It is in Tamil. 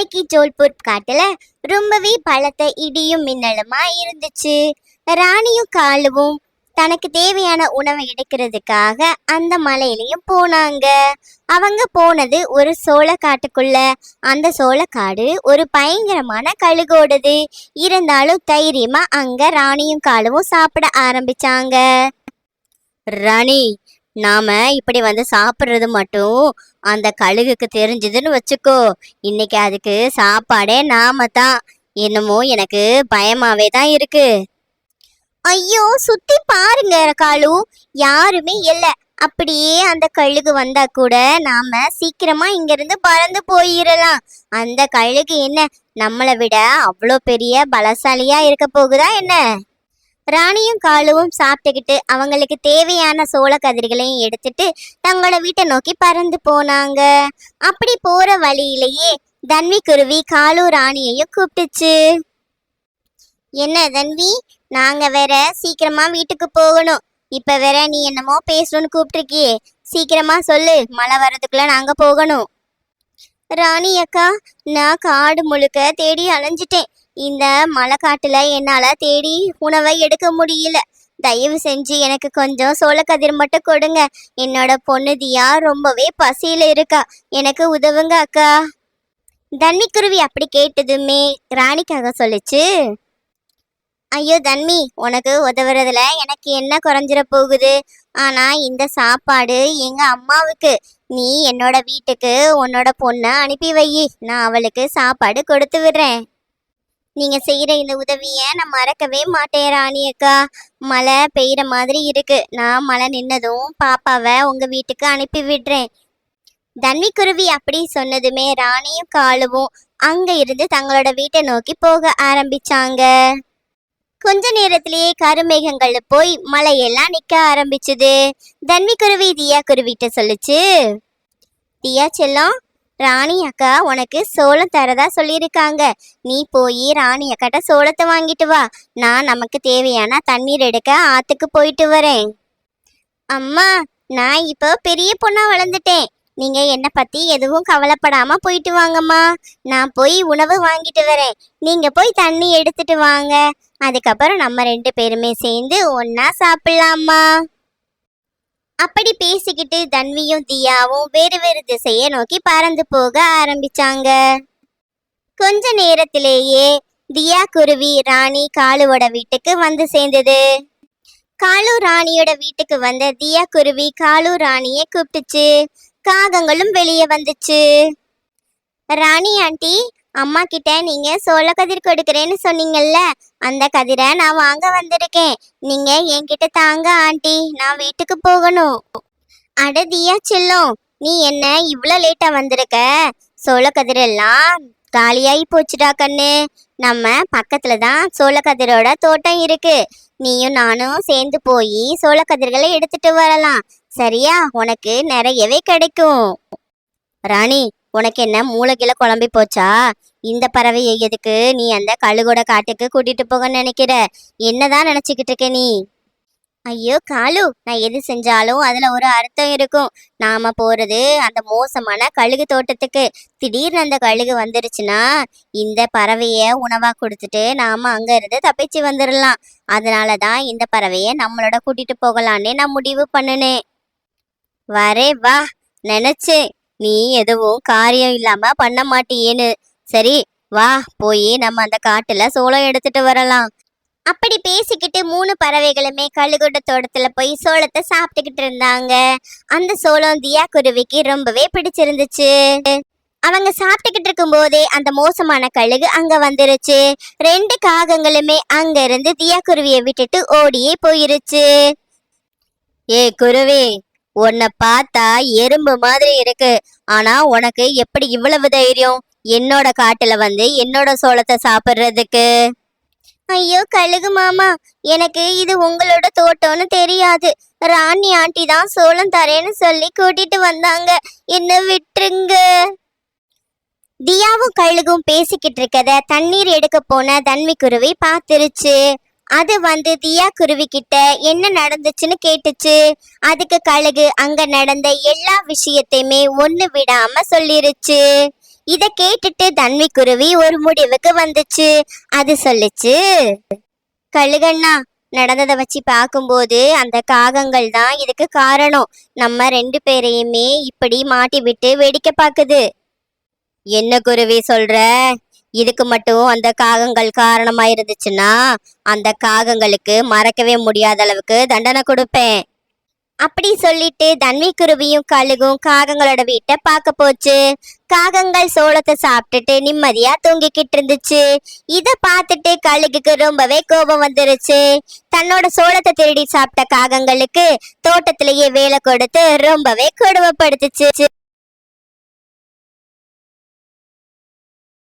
அன்னைக்கு ஜோல்பூர் காட்டுல ரொம்பவே பலத்த இடியும் மின்னலுமா இருந்துச்சு. ராணியும் காலுவும் தனக்கு தேவையான உணவை எடுக்கிறதுக்காக அந்த மலையிலையும் போனாங்க. அவங்க போனது ஒரு சோளக்காட்டுக்குள்ள. அந்த சோளக்காடு ஒரு பயங்கரமான கழுகோடுது. இருந்தாலும் தைரியமா அங்க ராணியும் காலுவும் சாப்பிட ஆரம்பிச்சாங்க. ராணி, நாம இப்படி வந்து சாப்பிட்றது மட்டும் அந்த கழுகுக்கு தெரிஞ்சதுன்னு வச்சுக்கோ, இன்னைக்கு அதுக்கு சாப்பாடே நாம தான். என்னமோ எனக்கு பயமாவே தான் இருக்கு. ஐயோ, சுத்தி பாருங்க காலு, யாருமே இல்ல. அப்படியே அந்த கழுகு வந்தா கூட நாம சீக்கிரமா இங்க இருந்து பறந்து போயிடலாம். அந்த கழுகு என்ன நம்மளை விட அவ்வளோ பெரிய பலசாலியா இருக்க போகுதா என்ன? ராணியும் காலுவும் சாப்பிட்டுக்கிட்டு அவங்களுக்கு தேவையான சோள கதிர்களையும் எடுத்துட்டு தங்களோட வீட்டை நோக்கி பறந்து போனாங்க. அப்படி போற வழியிலேயே தன்வி குருவி காலு ராணியையும் கூப்பிட்டுச்சு. என்ன தன்வி, நாங்க வேற சீக்கிரமா வீட்டுக்கு போகணும். இப்ப வேற நீ என்னமோ பேசணும்னு கூப்பிட்டுருக்கியே, சீக்கிரமா சொல்லு, மழை வர்றதுக்குள்ள நாங்க போகணும். ராணி அக்கா, நான் காடு முழுக்க தேடி அலைஞ்சிட்டேன். இந்த மழை காட்டுல என்னால தேடி உணவை எடுக்க முடியல. தயவு செஞ்சு எனக்கு கொஞ்சம் சோளக்கதிர் மட்டும் கொடுங்க. என்னோட பொண்ணு தியா ரொம்பவே பசியில இருக்கா, எனக்கு உதவுங்க அக்கா. தன்வி குருவி அப்படி கேட்டதுமே ராணிக்காக சொல்லிச்சு. ஐயோ தன்வி, உனக்கு உதவுறதுல எனக்கு என்ன குறைஞ்சிட போகுது? ஆனா இந்த சாப்பாடு எங்க அம்மாவுக்கு. நீ என்னோட வீட்டுக்கு உன்னோட பொண்ணை அனுப்பி வை, நான் அவளுக்கு சாப்பாடு கொடுத்து விடுறேன். நீங்க செய்யற இந்த உதவிய நான் மறக்கவே மாட்டேன் ராணி அக்கா. மழை பெய்யற மாதிரி இருக்கு, நான் மழை நின்னதும் பாப்பாவை உங்க வீட்டுக்கு அனுப்பி விடுறேன். தன்வி குருவி அப்படி சொன்னதுமே ராணியும் காலுவும் அங்க இருந்து தங்களோட வீட்டை நோக்கி போக ஆரம்பிச்சாங்க. கொஞ்ச நேரத்திலேயே கருமேகங்கள் போய் மழையெல்லாம் நிக்க ஆரம்பிச்சுது. தன்வி குருவி தியா குருவிட்ட சொல்லுச்சு. தியா செல்லம், ராணி அக்கா உனக்கு சோளம் தரதா சொல்லியிருக்காங்க. நீ போய் ராணி அக்காட்ட சோளத்தை வாங்கிட்டு வா. நான் நமக்கு தேவையான தண்ணீர் எடுக்க ஆத்துக்கு போயிட்டு வரேன். அம்மா, நான் இப்போ பெரிய பொண்ணா வளர்ந்துட்டேன். நீங்க என்னை பத்தி எதுவும் கவலைப்படாம போயிட்டு வாங்கம்மா. நான் போய் உணவு வாங்கிட்டு வரேன், நீங்க போய் தண்ணி எடுத்துட்டு வாங்க. அதுக்கப்புறம் நம்ம 2 பேருமே சேர்ந்து ஒன்னா சாப்பிடலாமா. அப்படி பேசிக்கிட்டு தன்வியும் தியாவும் வேறு வேறு திசையை நோக்கி பறந்து போக ஆரம்பிச்சாங்க. கொஞ்ச நேரத்திலேயே தியா குருவி ராணி காலுவோட வீட்டுக்கு வந்து சேர்ந்தது. காலு ராணியோட வீட்டுக்கு வந்த தியா குருவி காலு ராணியை கூப்பிட்டுச்சு. காகங்களும் வெளியே வந்துச்சு. ராணி ஆண்டி, அம்மா கிட்ட நீங்க சோள கதிர் கொடுக்கறேன்னு சொன்னீங்கல்ல, அந்த கதிரை நான் வாங்க வந்திருக்கேன். நீங்க என்கிட்ட தாங்க ஆண்டி, நான் வீட்டுக்கு போகணும். அட தியா செல்லம், நீ என்ன இவ்வளோ லேட்டா வந்திருக்க? சோள கதிர் எல்லாம் காலியாகி போச்சுடா கண்ணு. நம்ம பக்கத்துல தான் சோளக்கதிரோட தோட்டம் இருக்கு. நீயும் நானும் சேர்ந்து போய் சோளக்கதிர்களை எடுத்துட்டு வரலாம், சரியா? உனக்கு நிறையவே கிடைக்கும். ராணி, உனக்கு என்ன மூளைக்கில குழம்பி போச்சா? இந்த பறவையை எதுக்கு நீ அந்த கழுகோட காட்டுக்கு கூட்டிட்டு போக நினைக்கிற? என்னதான் நினைச்சுக்கிட்டு இருக்க நீ? ஐயோ காலு, நான் எது செஞ்சாலும் அதுல ஒரு அர்த்தம் இருக்கும். நாம போறது அந்த மோசமான கழுகு தோட்டத்துக்கு. திடீர்னு அந்த கழுகு வந்துருச்சுன்னா இந்த பறவைய உணவா கொடுத்துட்டு நாம அங்க இருந்து தப்பிச்சு வந்துடலாம். அதனாலதான் இந்த பறவைய நம்மளோட கூட்டிட்டு போகலான்னே நான் முடிவு பண்ணுனேன். வரே வா, நினைச்சேன் நீ எதுவும் காரியம் இல்லாம பண்ண மாட்டியேன்னு. சரி வா, போய் நம்ம அந்த காட்டுல சோளம் எடுத்துட்டு வரலாம். அப்படி பேசிக்கிட்டு 3 பறவைகளுமே கழுகுட தோட்டத்துல போய் சோளத்தை சாப்பிட்டுக்கிட்டு இருந்தாங்க. அந்த சோளம் தியா குருவிக்கு ரொம்பவே பிடிச்சிருந்துச்சு. அவங்க சாப்பிட்டுக்கிட்டு இருக்கும் போதே அந்த மோசமான கழுகு அங்க வந்துருச்சு. 2 காகங்களுமே அங்க இருந்து தியா குருவியை விட்டுட்டு ஓடியே போயிருச்சு. ஏ குருவி, உன்னை பார்த்தா எறும்பு மாதிரி இருக்கு, ஆனா உனக்கு எப்படி இவ்வளவு தைரியம் என்னோட காட்டுல வந்து என்னோட சோளத்தை சாப்பிடுறதுக்கு? ஐயோ கழுகு மாமா, எனக்கு இது உங்களோட தோட்டம்னு தெரியாது. ராணி ஆண்டி தான் சோளம் தரேன்னு சொல்லி கூட்டிட்டு வந்தாங்க, என்ன விட்டுருங்க. தியாவும் கழுகும் பேசிக்கிட்டு இருக்கத தண்ணீர் எடுக்க போன தன்வி குருவி பார்த்துருச்சு. அது வந்து தியா குருவி கிட்ட என்ன நடந்துச்சுன்னு கேட்டுச்சு. அதுக்கு கழுகு அங்க நடந்த எல்லா விஷயத்தையுமே ஒண்ணு விடாம சொல்லிருச்சு. இத கேட்டுட்டு தன்விக்குருவி ஒரு முடிவுக்கு வந்துச்சு. அது சொல்லுச்சு, கழுகண்ணா, நடந்ததை வச்சு பார்க்கும்போது அந்த காகங்கள் தான் இதுக்கு காரணம். நம்ம 2 பேரையுமே இப்படி மாட்டி விட்டு வேடிக்கை பார்க்குது. என்ன குருவி சொல்ற? இதுக்கு மட்டும் அந்த காகங்கள் காரணமா இருந்துச்சுன்னா அந்த காகங்களுக்கு மறக்கவே முடியாத அளவுக்கு தண்டனை கொடுப்பேன். அப்படி சொல்லிட்டு தன்விக்குருவியும் கழுகும் காகங்களோட வீட்டை பார்க்க போச்சு. காகங்கள் சோளத்தை சாப்பிட்டுட்டு நிம்மதியா தூங்கிக்கிட்டு இருந்துச்சு. இத பார்த்துட்டு கழுகுக்கு ரொம்பவே கோபம் வந்துருச்சு. தன்னோட சோளத்தை திருடி சாப்பிட்ட காகங்களுக்கு தோட்டத்திலேயே வேலை கொடுத்து ரொம்பவே கொடுமைப்படுத்துச்சு.